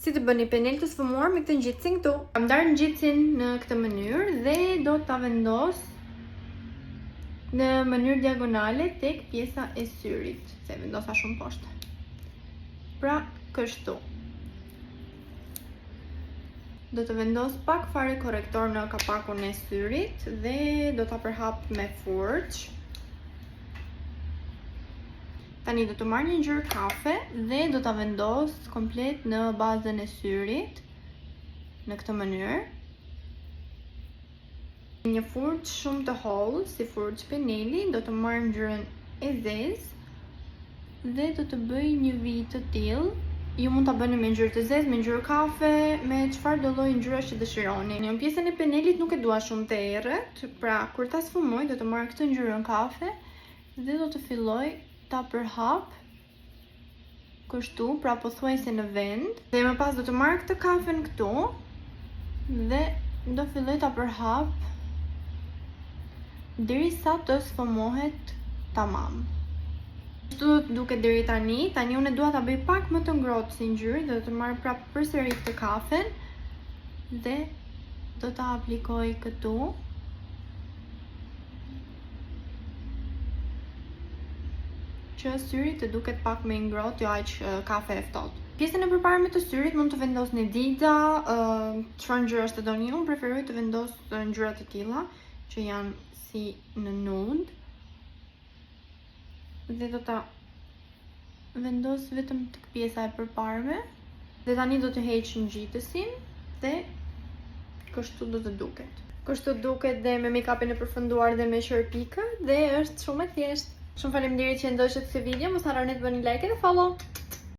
Si të bëni penel të sfumuar me këtë ngjitsin këtu. Kam ndarë ngjitsin në këtë mënyrë dhe do ta vendos në mënyrë diagonale tek pjesa e syrit, se vendosa shumë poshtë. Pra, kështu. Do të vendos pak fare korrektor në kapakun e syrit dhe do ta përhap me furçë. Tani do të marr një ngjyrë kafe dhe do ta vendos komplet në bazën e syrit në këtë mënyrë. Një furçë shumë të hollë, si furçë peneli, do të marr ngjyrën e zezë dhe do të bëj një vijë të tillë. Ju mund ta bëni me ngjyrë të zezë, me ngjyrë kafe, me çfarë do lloj ngjyrash që dëshironi. Në pjesën e penelit nuk e dua shumë të errët, pra kur ta sfumoj do të marr këtë ngjyrën kafe dhe do të filloj ta përhap kështu, pra pothuajse në vend, dhe më pas do të marr këtë kafen këtu dhe do filloj ta përhap derisa të sfumohet tamam. Kështu do të duket deri tani. Tani unë dua ta bëj pak më të ngrohtë si ngjyrë, do të marr prapë përsëri këtë kafen dhe do ta aplikoj këtu. Që syri të duket pak më i ngrohtë, jo aq kafe e ftohtë. Pjesën e përparme të syrit mund të vendosni dixa, çfarë ngjyrash të doni. Unë preferoj të vendos ngjyra të tilla që janë si në nude. Dhe do ta vendos vetëm tek pjesa e përparme. Dhe tani do të heq ngjitësin dhe kështu do të duket. Kështu duket dhe me make-upin e përfunduar dhe me qërpika dhe është shumë e thjeshtë. Shumë faleminderit që ndoqët këtë video, mos harroni të bëni like dhe follow.